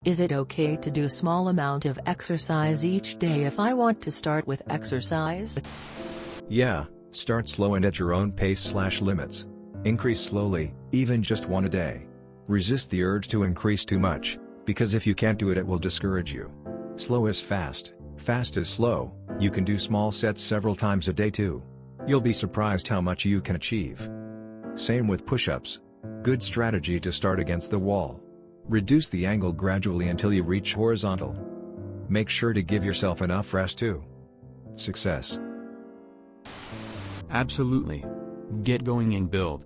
Is it okay to do small amount of exercise each day if I want to start with exercise? Yeah, start slow and at your own pace/limits. Increase slowly, even just one a day. Resist the urge to increase too much, because if you can't do it, it will discourage you. Slow is fast, fast is slow. You can do small sets several times a day too. You'll be surprised how much you can achieve. Same with push-ups. Good strategy to start against the wall. Reduce the angle gradually until you reach horizontal. Make sure to give yourself enough rest too. Success. Absolutely. Get going and build.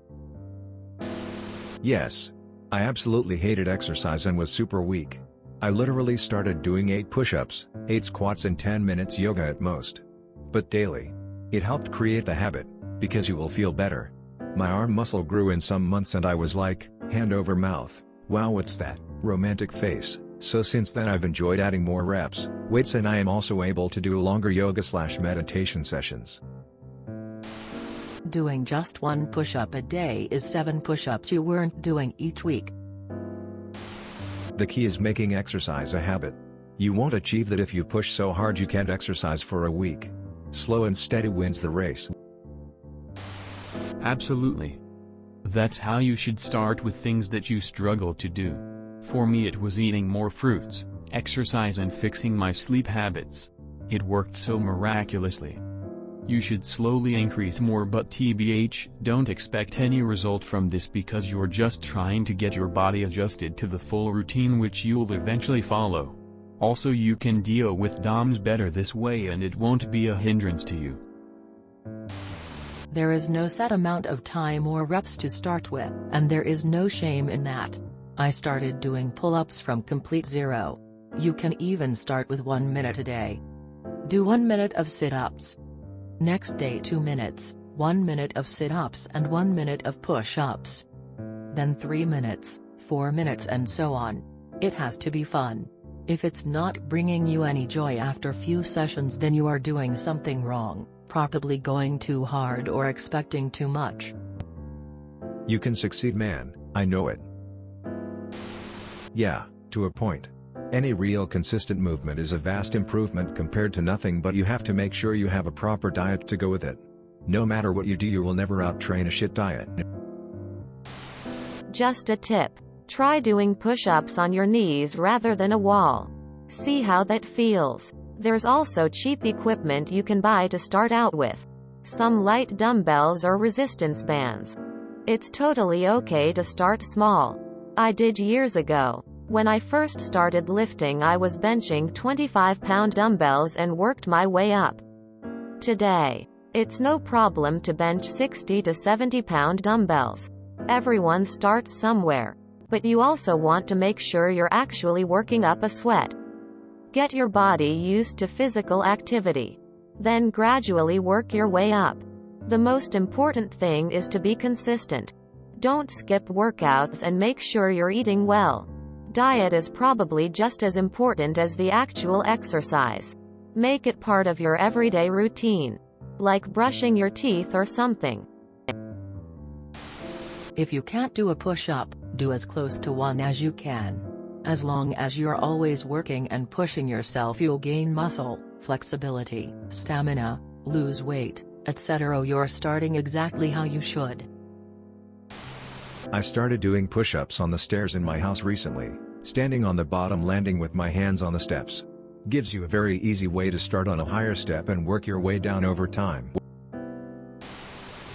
Yes. I absolutely hated exercise and was super weak. I literally started doing 8 push-ups, 8 squats and 10 minutes yoga at most. But daily. It helped create the habit, because you will feel better. My arm muscle grew in some months and I was like, hand over mouth, wow, what's that, romantic face. So since then I've enjoyed adding more reps, weights, and I am also able to do longer yoga/meditation sessions. Doing just 1 push-up a day is 7 push-ups you weren't doing each week. The key is making exercise a habit. You won't achieve that if you push so hard you can't exercise for a week. Slow and steady wins the race. Absolutely. That's how you should start with things that you struggle to do. For me it was eating more fruits, exercise and fixing my sleep habits. It worked so miraculously. You should slowly increase more, but TBH, don't expect any result from this because you're just trying to get your body adjusted to the full routine which you'll eventually follow. Also, you can deal with DOMs better this way and it won't be a hindrance to you. There is no set amount of time or reps to start with, and there is no shame in that. I started doing pull-ups from complete zero. You can even start with 1 minute a day. Do 1 minute of sit-ups. Next day 2 minutes, 1 minute of sit-ups and 1 minute of push-ups. Then 3 minutes, 4 minutes and so on. It has to be fun. If it's not bringing you any joy after few sessions, then you are doing something wrong, probably going too hard or expecting too much. You can succeed, man, I know it. Yeah, to a point. Any real consistent movement is a vast improvement compared to nothing, but you have to make sure you have a proper diet to go with it. No matter what you do, you will never out-train a shit diet. Just a tip. Try doing push-ups on your knees rather than a wall. See how that feels. There's also cheap equipment you can buy to start out with. Some light dumbbells or resistance bands. It's totally okay to start small. I did years ago. When I first started lifting, I was benching 25-pound dumbbells and worked my way up. Today, it's no problem to bench 60 to 70-pound dumbbells. Everyone starts somewhere. But you also want to make sure you're actually working up a sweat. Get your body used to physical activity. Then gradually work your way up. The most important thing is to be consistent. Don't skip workouts and make sure you're eating well. Diet is probably just as important as the actual exercise. Make it part of your everyday routine. Like brushing your teeth or something. If you can't do a push-up, do as close to one as you can. As long as you're always working and pushing yourself, you'll gain muscle, flexibility, stamina, lose weight, etc. You're starting exactly how you should. I started doing push-ups on the stairs in my house recently, standing on the bottom landing with my hands on the steps. Gives you a very easy way to start on a higher step and work your way down over time.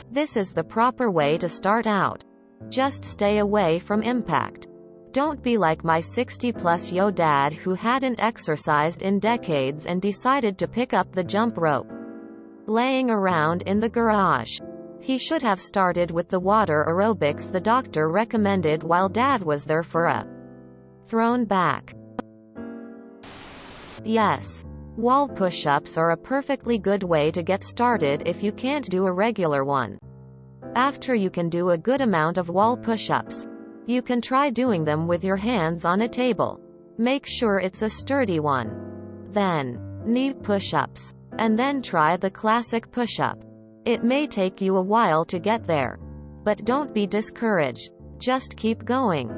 This is the proper way to start out. Just stay away from impact. Don't be like my 60-plus yo dad who hadn't exercised in decades and decided to pick up the jump rope. Laying around in the garage. He should have started with the water aerobics the doctor recommended while Dad was there for a thrown back. Yes. Wall push-ups are a perfectly good way to get started if you can't do a regular one. After you can do a good amount of wall push-ups, you can try doing them with your hands on a table. Make sure it's a sturdy one. Then, knee push-ups. And then try the classic push-up. It may take you a while to get there. But don't be discouraged. Just keep going.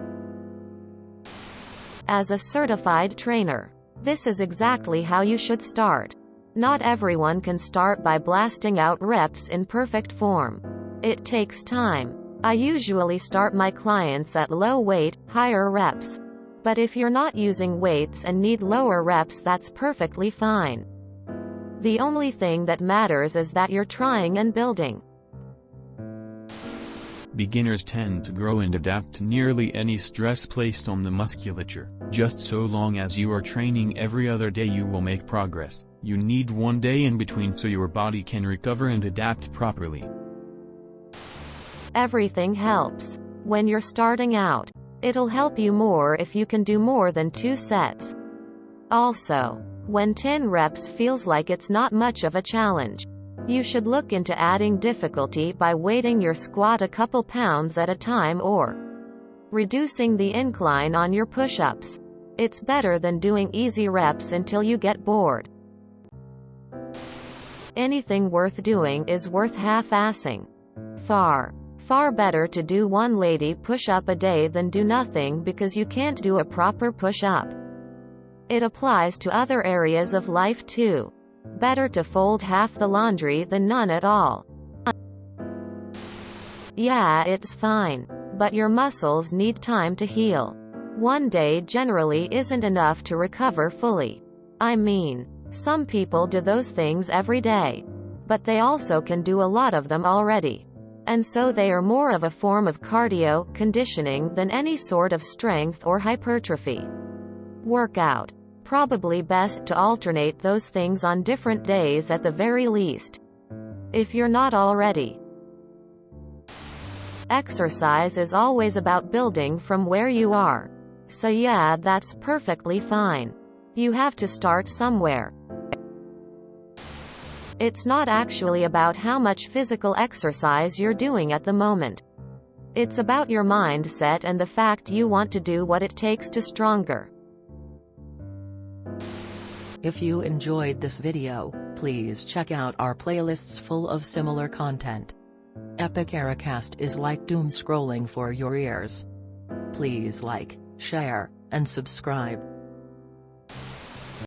As a certified trainer, this is exactly how you should start. Not everyone can start by blasting out reps in perfect form. It takes time. I usually start my clients at low weight, higher reps. But if you're not using weights and need lower reps, that's perfectly fine. The only thing that matters is that you're trying and building. Beginners tend to grow and adapt to nearly any stress placed on the musculature. Just so long as you are training every other day, you will make progress. You need one day in between so your body can recover and adapt properly. Everything helps. When you're starting out, it'll help you more if you can do more than 2 sets. Also, when 10 reps feels like it's not much of a challenge, you should look into adding difficulty by weighting your squat a couple pounds at a time or reducing the incline on your push-ups. It's better than doing easy reps until you get bored. Anything worth doing is worth half-assing. Far better to do 1 lady push-up a day than do nothing because you can't do a proper push-up. It applies to other areas of life too. Better to fold half the laundry than none at all. Yeah, it's fine. But your muscles need time to heal. 1 day generally isn't enough to recover fully. I mean, some people do those things every day. But they also can do a lot of them already. And so they are more of a form of cardio, conditioning than any sort of strength or hypertrophy workout. Probably best to alternate those things on different days at the very least, if you're not already. Exercise is always about building from where you are. So yeah, that's perfectly fine. You have to start somewhere. It's not actually about how much physical exercise you're doing at the moment. It's about your mindset and the fact you want to do what it takes to stronger. If you enjoyed this video, please check out our playlists full of similar content. Epic Ericast is like doom scrolling for your ears. Please like, share, and subscribe.